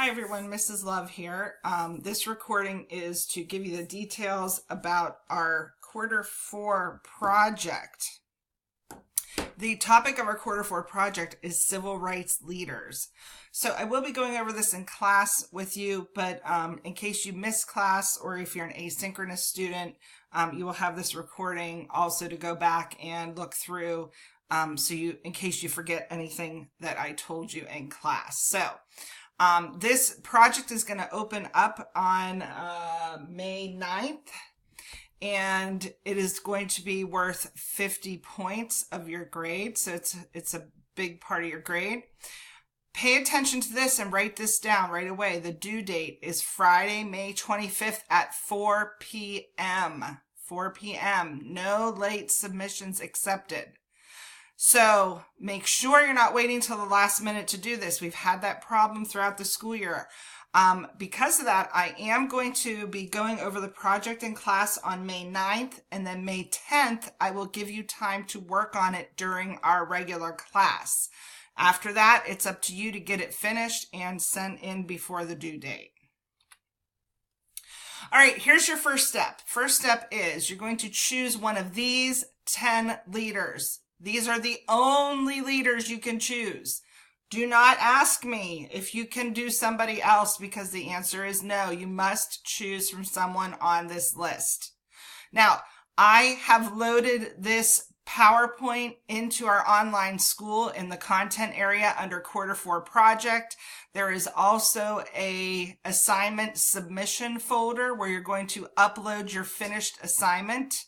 Hi everyone, Mrs. Love here. This recording is to give you the details about our Q4 project. The topic of our Q4 project is civil rights leaders. So I will be going over this in class with you, but in case you miss class or if you're an asynchronous student, you will have this recording also to go back and look through in case you forget anything that I told you in class. So this project is going to open up on May 9th, and it is going to be worth 50 points of your grade. So it's a big part of your grade. Pay attention to this and write this down right away. The due date is Friday, May 25th at 4 p.m. 4 p.m. No late submissions accepted. So make sure you're not waiting till the last minute to do this. We've had that problem throughout the school year. Because of that, I am going to be going over the project in class on May 9th, and then May 10th, I will give you time to work on it during our regular class. After that, it's up to you to get it finished and sent in before the due date. All right, here's your first step. First step is you're going to choose one of these 10 leaders. These are the only leaders you can choose. Do not ask me if you can do somebody else because the answer is no. You must choose from someone on this list. Now, I have loaded this PowerPoint into our online school in the content area under Q4 project. There is also a assignment submission folder where you're going to upload your finished assignment.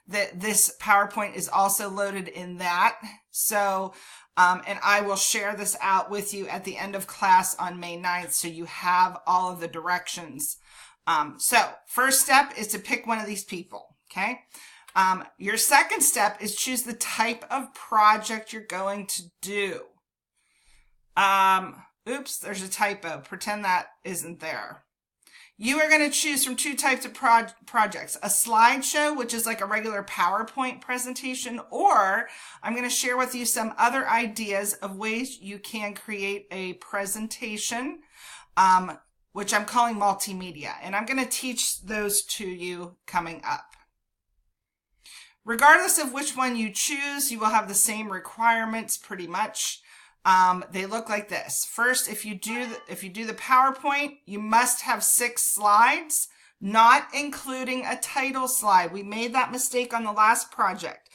This PowerPoint is also loaded in that. So, and I will share this out with you at the end of class on May 9th so you have all of the directions. So first step is to pick one of these people, okay? Your second step is choose the type of project you're going to do. Oops, there's a typo. Pretend that isn't there. You are going to choose from two types of projects, a slideshow, which is like a regular PowerPoint presentation, or I'm going to share with you some other ideas of ways you can create a presentation, which I'm calling multimedia, and I'm going to teach those to you coming up. Regardless of which one you choose, you will have the same requirements pretty much. They look like this. First, if you do the PowerPoint, you must have 6 slides, not including a title slide. We made that mistake on the last project.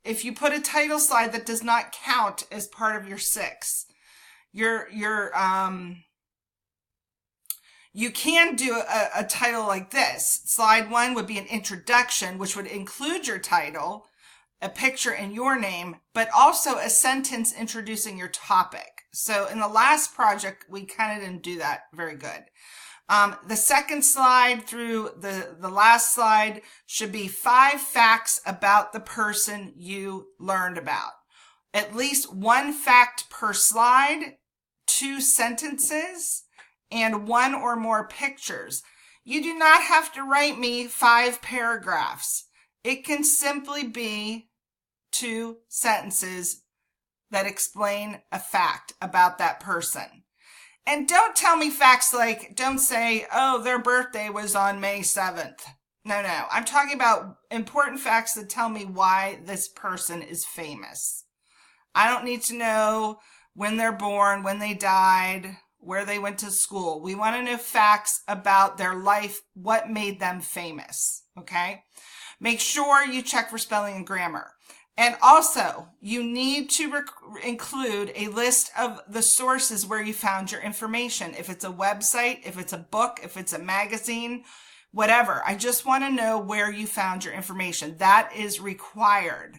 If you put a title slide, that does not count as part of your 6. You can do a title like this. Slide 1 would be an introduction, which would include your title, a picture and your name, but also a sentence introducing your topic. So in the last project, we kind of didn't do that very good. The second slide through the last slide should be 5 facts about the person you learned about. At least 1 fact per slide, 2 sentences, and 1 or more pictures. You do not have to write me 5 paragraphs. It can simply be 2 sentences that explain a fact about that person. And don't tell me facts like, don't say, oh, their birthday was on May 7th. No. I'm talking about important facts that tell me why this person is famous. I don't need to know when they're born, when they died, where they went to school. We want to know facts about their life, what made them famous, okay? Make sure you check for spelling and grammar. And also, you need to include a list of the sources where you found your information. If it's a website, if it's a book, if it's a magazine, whatever. I just want to know where you found your information. That is required.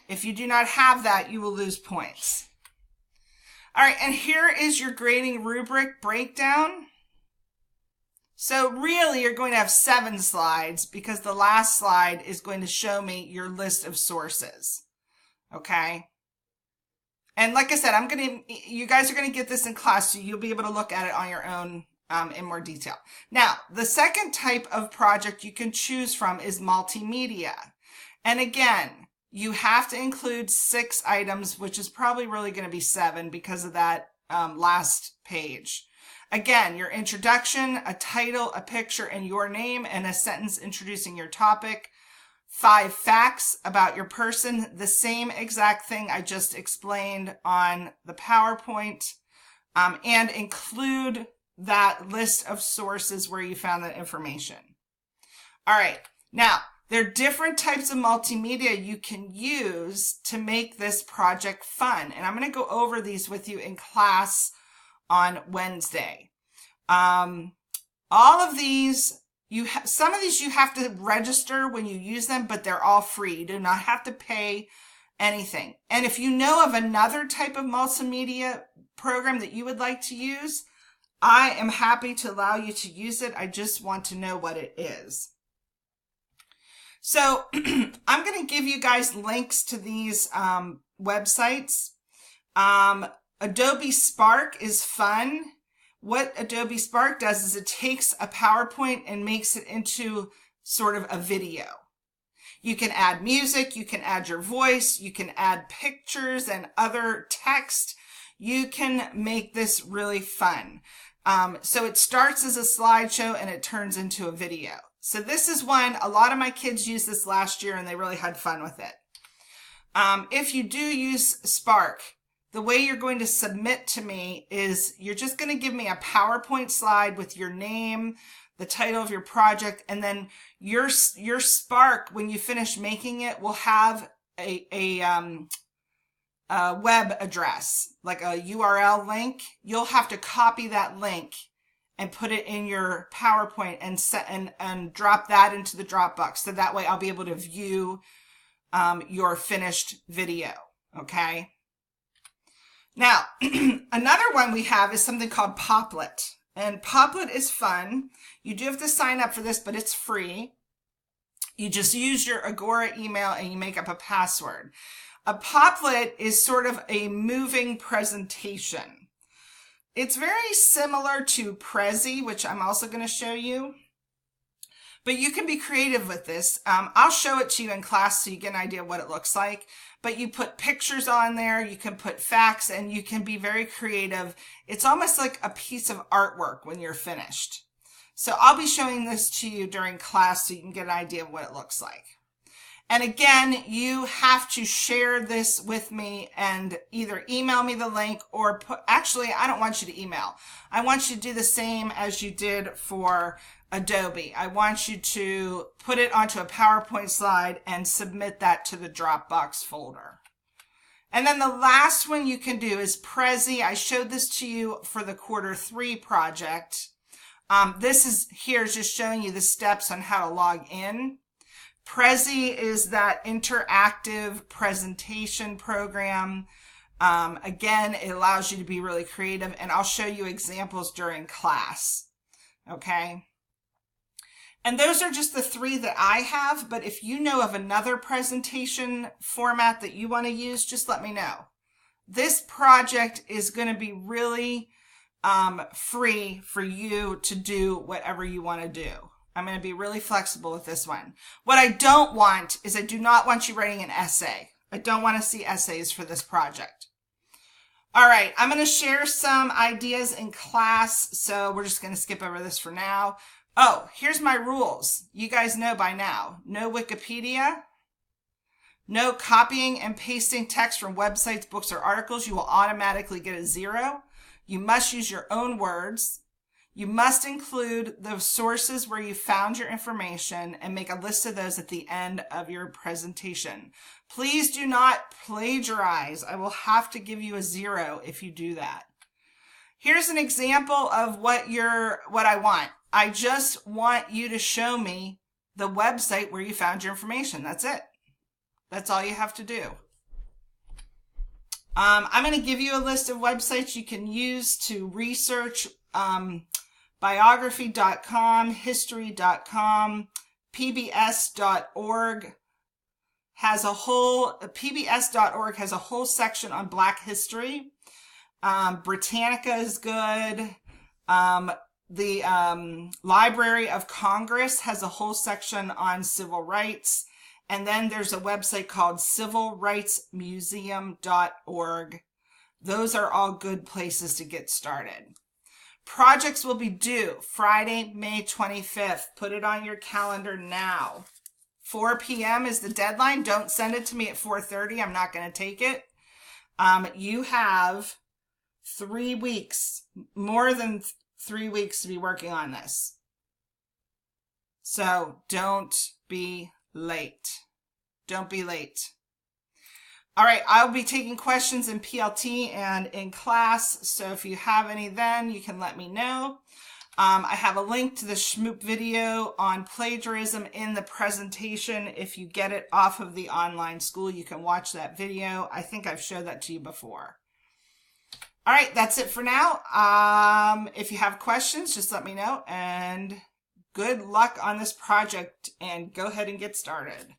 If you do not have that, you will lose points. All right, and here is your grading rubric breakdown. So really, you're going to have 7 slides because the last slide is going to show me your list of sources. Okay? And like I said, you guys are going to get this in class, so you'll be able to look at it on your own in more detail. Now, the second type of project you can choose from is multimedia. And again, you have to include 6 items, which is probably really going to be 7 because of that last page. Again, your introduction, a title, a picture, and your name, and a sentence introducing your topic. 5 facts about your person, the same exact thing I just explained on the PowerPoint, and include that list of sources where you found that information. All right, now there are different types of multimedia you can use to make this project fun, and I'm going to go over these with you in class on Wednesday. All of these, some of these you have to register when you use them, but they're all free. You do not have to pay anything. And if you know of another type of multimedia program that you would like to use, I am happy to allow you to use it. I just want to know what it is. So I'm going to give you guys links to these websites. Adobe Spark is fun. What Adobe Spark does is it takes a PowerPoint and makes it into sort of a video. You can add music, you can add your voice, you can add pictures and other text. You can make this really fun. So it starts as a slideshow and it turns into a video. So this is one, a lot of my kids used this last year and they really had fun with it. If you do use Spark, the way you're going to submit to me is you're just going to give me a PowerPoint slide with your name, the title of your project, and then your Spark, when you finish making it, will have a web address, like a URL link. You'll have to copy that link and put it in your PowerPoint and drop that into the Dropbox. So that way I'll be able to view your finished video. Okay. Now, another one we have is something called Poplet. And Poplet is fun. You do have to sign up for this, but it's free. You just use your Agora email and you make up a password. A Poplet is sort of a moving presentation. It's very similar to Prezi, which I'm also going to show you. But you can be creative with this. I'll show it to you in class so you get an idea of what it looks like. But you put pictures on there, you can put facts, and you can be very creative. It's almost like a piece of artwork when you're finished. So I'll be showing this to you during class so you can get an idea of what it looks like. And again, you have to share this with me and either email me the link or actually, I don't want you to email. I want you to do the same as you did for Adobe. I want you to put it onto a PowerPoint slide and submit that to the Dropbox folder. And then the last one you can do is Prezi. I showed this to you for the Q3 project. This is here is just showing you the steps on how to log in. Prezi is that interactive presentation program. Again, it allows you to be really creative, and I'll show you examples during class. Okay. And those are just the 3 that I have, but if you know of another presentation format that you want to use, just let me know. This project is going to be really free for you to do whatever you want to do. I'm going to be really flexible with this one. What I don't want is I do not want you writing an essay. I don't want to see essays for this project. All right, I'm going to share some ideas in class, so we're just going to skip over this for now. Oh, here's my rules. You guys know by now. No Wikipedia. No copying and pasting text from websites, books, or articles. You will automatically get a 0. You must use your own words. You must include the sources where you found your information and make a list of those at the end of your presentation. Please do not plagiarize. I will have to give you a 0 if you do that. Here's an example of what I want. I just want you to show me the website where you found your information. That's it. That's all you have to do. I'm going to give you a list of websites you can use to research. Biography.com, history.com, pbs.org has a whole, pbs.org has a whole section on Black history. Britannica is good. The Library of Congress has a whole section on civil rights. And then there's a website called civilrightsmuseum.org. Those are all good places to get started. Projects will be due Friday, May 25th. Put it on your calendar now. 4 p.m. is the deadline. Don't send it to me at 4:30. I'm not going to take it. You have 3 weeks, more than 3 weeks to be working on this. So don't be late. Don't be late. All right, I'll be taking questions in PLT and in class, so if you have any then, you can let me know. I have a link to the Schmoop video on plagiarism in the presentation. If you get it off of the online school, you can watch that video. I think I've showed that to you before. All right, that's it for now. If you have questions, just let me know, and good luck on this project, and go ahead and get started.